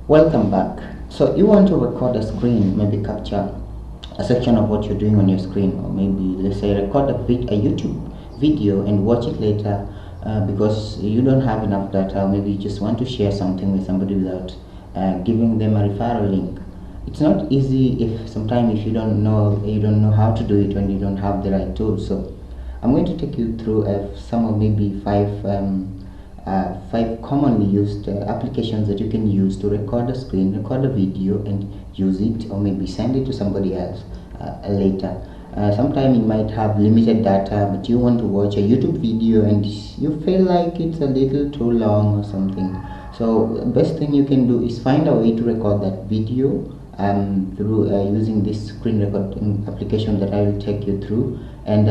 Welcome back. So you want to record a screen, maybe capture a section of what you're doing on your screen, or maybe let's say record a YouTube video and watch it later because you don't have enough data, or maybe you just want to share something with somebody without giving them a referral link. It's not easy if sometimes if you don't know how to do it when you don't have the right tools. So I'm going to take you through some of maybe five commonly used applications that you can use to record a screen, record a video, and use it, or maybe send it to somebody else later. Sometimes you might have limited data, but you want to watch a YouTube video and you feel like it's a little too long or something. So the best thing you can do is find a way to record that video through using this screen recording application that I will take you through, and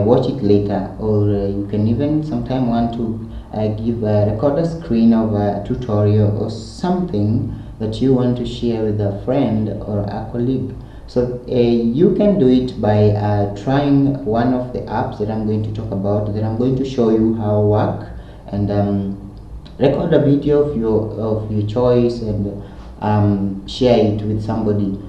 watch it later. Or you can even sometime want to record a screen of a tutorial or something that you want to share with a friend or a colleague. So you can do it by trying one of the apps that I'm going to talk about, that I'm going to show you how to work, and record a video of your choice, and share it with somebody,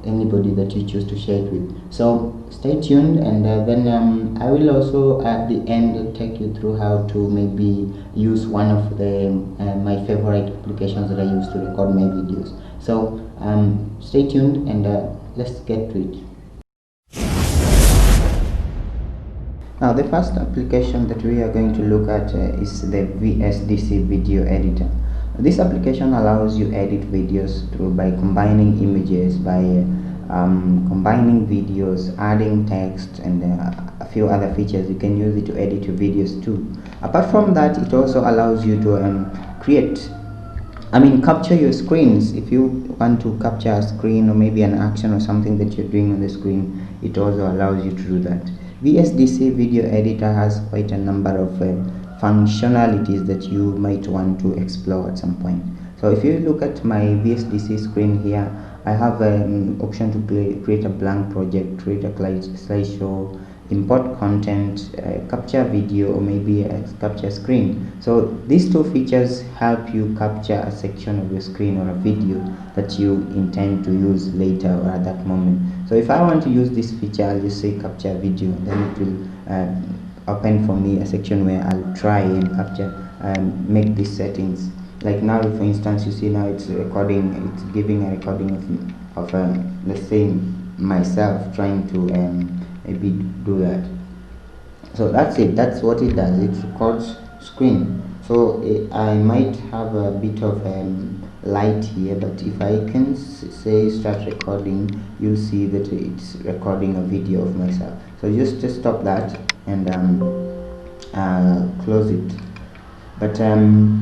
anybody that you choose to share it with. So stay tuned, and then I will also at the end take you through how to maybe use one of the my favorite applications that I use to record my videos. So stay tuned, and let's get to it. Now the first application that we are going to look at is the VSDC video editor. This application allows you edit videos by combining images, by combining videos, adding text, and a few other features. You can use it to edit your videos too. Apart from that, it also allows you to capture your screens. If you want to capture a screen or maybe an action or something that you're doing on the screen, it also allows you to do that. VSDC video editor has quite a number of functionalities that you might want to explore at some point. So if you look at my VSDC screen here, I have an option to create a blank project, create a slideshow, import content, capture video, or maybe capture screen. So these two features help you capture a section of your screen or a video that you intend to use later or at that moment. So if I want to use this feature, I'll just say capture video, then it will open for me a section where I'll try and capture and make these settings. Like now, for instance, you see now it's recording, it's giving a recording of let's say myself trying to maybe do that. So that's it, that's what it does. It records screen. So I might have a bit of light here, but if I can say start recording, you'll see that it's recording a video of myself. So just to stop that and close it. But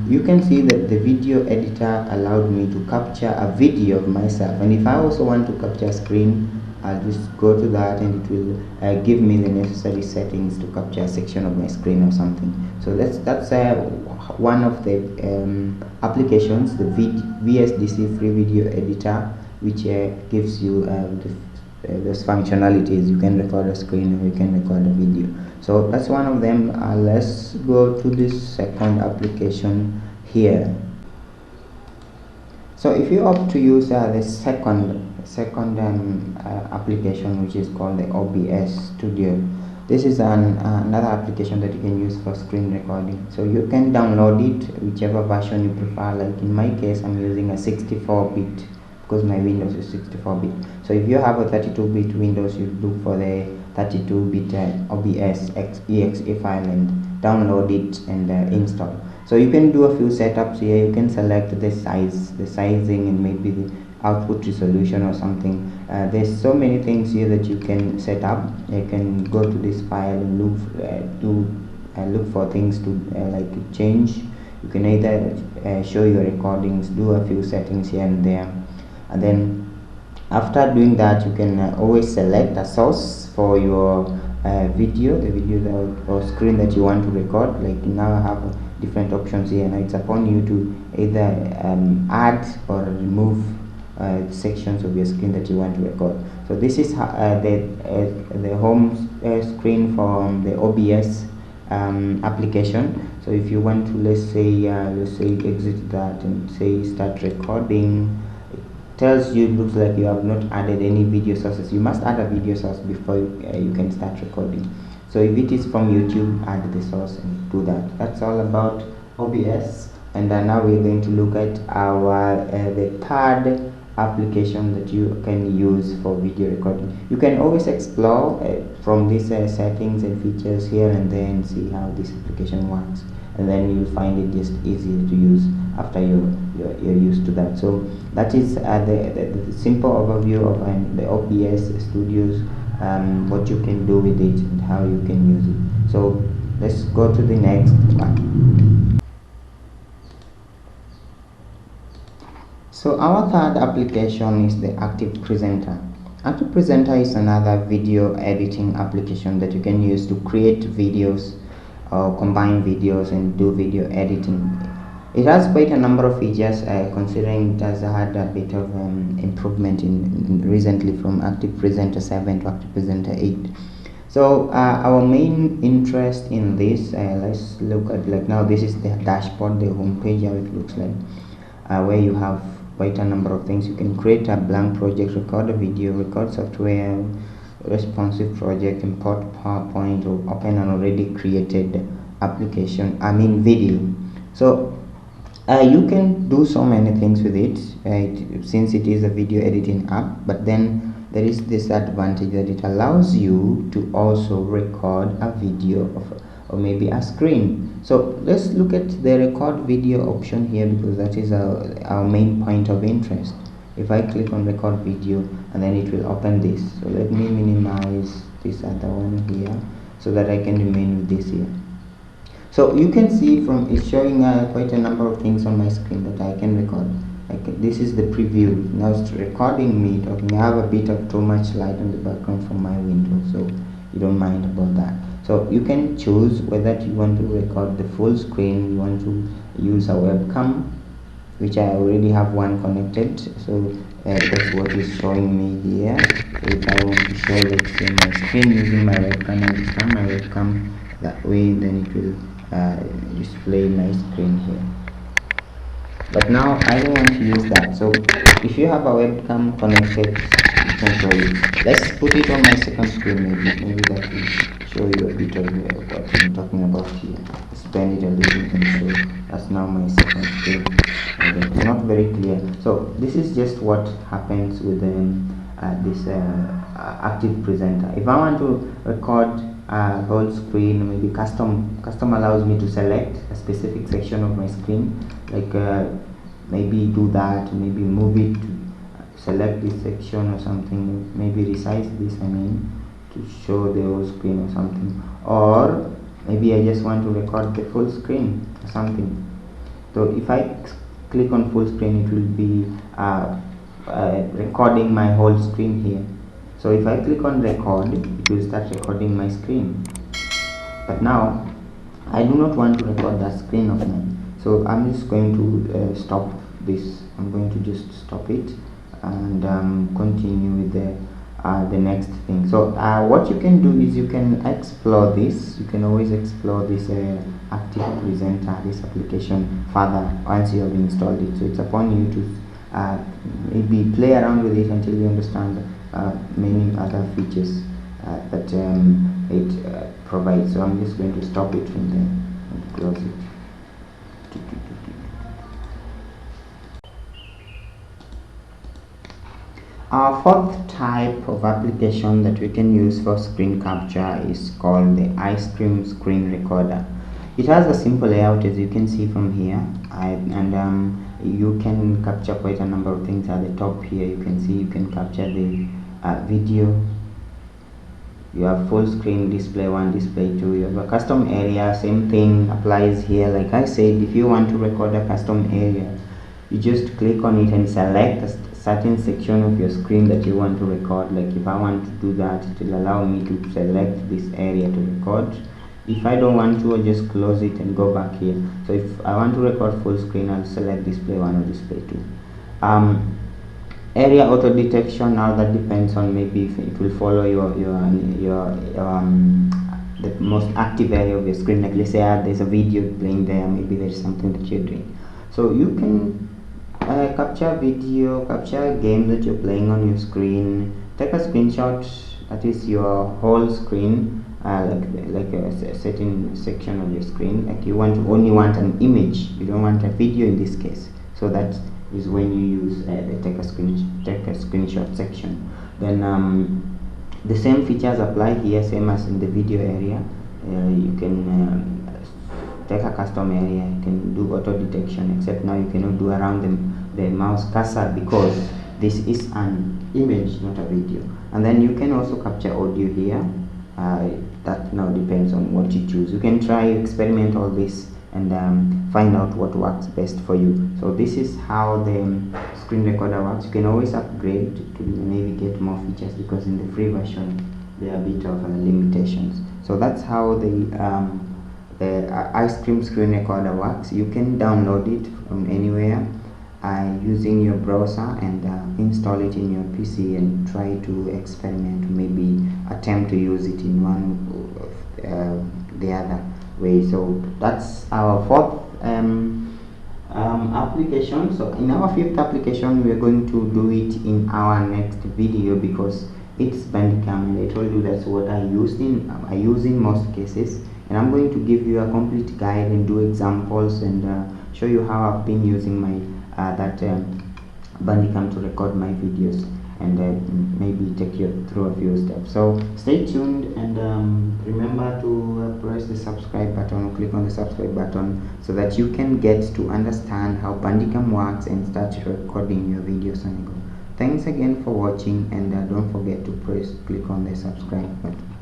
you can see that the video editor allowed me to capture a video of myself, and if I also want to capture a screen, I'll just go to that, and it will give me the necessary settings to capture a section of my screen or something. So that's one of the applications, the VSDC free video editor, which gives you those functionalities. You can record a screen, or you can record a video. So that's one of them. Let's go to this second application here. So if you opt to use the second application, which is called the OBS Studio, this is another application that you can use for screen recording. So you can download it, whichever version you prefer. Like in my case, I'm using a 64-bit because my Windows is 64-bit. So if you have a 32-bit Windows, you look for the 32-bit OBS exe file and download it and install. So you can do a few setups here. You can select the size, the sizing, and maybe the output resolution or something. There's so many things here that you can set up. You can go to this file and look for things to like to change. You can either show your recordings, do a few settings here and there, and then after doing that, you can always select a source for your video, the video or screen that you want to record. Like now I have different options here, and it's upon you to either add or remove sections of your screen that you want to record. So this is the home screen from the OBS application. So if you want to, let's say exit that and say start recording, it tells you, looks like you have not added any video sources. You must add a video source before you can start recording. So if it is from YouTube, add the source and do that. That's all about OBS. And now we're going to look at our the third application that you can use for video recording. You can always explore from these settings and features here and there and see how this application works, and then you'll find it just easier to use after you're used to that. So that is the simple overview of the OBS Studios, what you can do with it and how you can use it. So let's go to the next one. So our third application is the Active Presenter. Active Presenter is another video editing application that you can use to create videos or combine videos and do video editing. It has quite a number of features, considering it has had a bit of improvement recently from Active Presenter 7 to Active Presenter 8. So our main interest in this, let's look at, like, now this is the dashboard, the home page, how it looks like, where you have quite a number of things. You can create a blank project, record a video, record software, responsive project, import PowerPoint, or open an already created application, video. So you can do so many things with it, since it is a video editing app. But then there is this advantage that it allows you to also record a video of, or maybe a screen. So let's look at the record video option here, because that is our main point of interest. If I click on record video, and then it will open this. So let me minimize this other one here so that I can remain with this here. So you can see from it's showing quite a number of things on my screen that I can record. This is the preview. Now it's recording me talking. I have a bit of too much light on the background from my window, so you don't mind about that. So you can choose whether you want to record the full screen, you want to use a webcam, which I already have one connected. So that's what is showing me here. So if I want to show, let's say, my screen using my webcam, and expand my webcam that way, then it will display my screen here. But now I don't want to use that. So if you have a webcam connected, you can show it. Let's put it on my second screen, maybe that will show you a bit of what I'm talking about here. Expand it a little and show. That's now my second screen. It's not very clear. So this is just what happens with this Active Presenter. If I want to record whole screen, maybe custom allows me to select a specific section of my screen, like maybe do that, maybe move it to select this section or something, maybe resize this, to show the whole screen or something, or maybe I just want to record the full screen or something. So if I click on full screen, it will be recording my whole screen here. So if I click on record, it will start recording my screen. But now I do not want to record that screen of mine, so I'm just going to stop this. I'm going to just stop it and continue with the next thing. So what you can do is you can explore this. You can always explore this Active Presenter, this application, further once you have installed it. So it's upon you to maybe play around with it until you understand many other features that it provides. So I'm just going to stop it from there and close it. Our fourth type of application that we can use for screen capture is called the Ice Cream Screen Recorder. It has a simple layout, as you can see from here, and you can capture quite a number of things. At the top here, you can see you can capture the video. You have full screen, display 1, display 2. You have a custom area, same thing applies here. Like I said, if you want to record a custom area, you just click on it and select a certain section of your screen that you want to record. Like if I want to do that, it will allow me to select this area to record. If I don't want to, I'll just close it and go back here. So if I want to record full screen, I'll select display 1 or display 2. Area auto detection, now that depends on, maybe if it will follow your the most active area of your screen. Like let's say there's a video playing there, maybe there's something that you're doing. So you can capture video, capture game that you're playing on your screen, take a screenshot, that is your whole screen, like a certain section of your screen. Like you only want an image, you don't want a video in this case. So that is when you use the take a screenshot section. Then the same features apply here, same as in the video area. You can take a custom area, you can do auto detection, except now you cannot do around the mouse cursor because this is an image, not a video. And then you can also capture audio here. That now depends on what you choose. You can try, experiment all this, and find out what works best for you. So this is how the screen recorder works. You can always upgrade to maybe get more features, because in the free version there are a bit of limitations. So that's how the ice cream screen recorder works. You can download it from anywhere using your browser and install it in your PC and try to experiment, maybe attempt to use it in one of the other way. So that's our fourth application. So in our fifth application, we are going to do it in our next video, because it's Bandicam, and I told you that's what I use in most cases. And I'm going to give you a complete guide and do examples and show you how I've been using my Bandicam to record my videos, and maybe take you through a few steps. So stay tuned, and remember to press the subscribe button, or click on the subscribe button, so that you can get to understand how Bandicam works and start recording your videos on go. Thanks again for watching, and don't forget to click on the subscribe button.